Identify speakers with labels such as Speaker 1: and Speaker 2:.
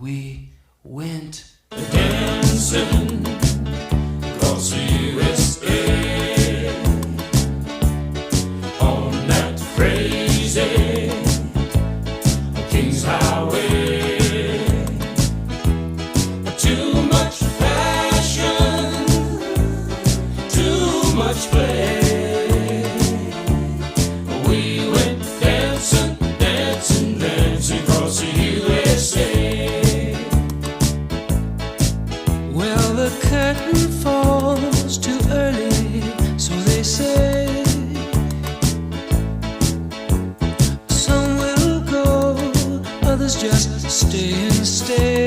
Speaker 1: we went
Speaker 2: dancing across the USA on that crazy King's Highway. Too much passion, too much play. We went dancing, dancing, dancing across the USA.
Speaker 1: Well, the curtain falls too early, so they say. Some will go, others just stay and stay.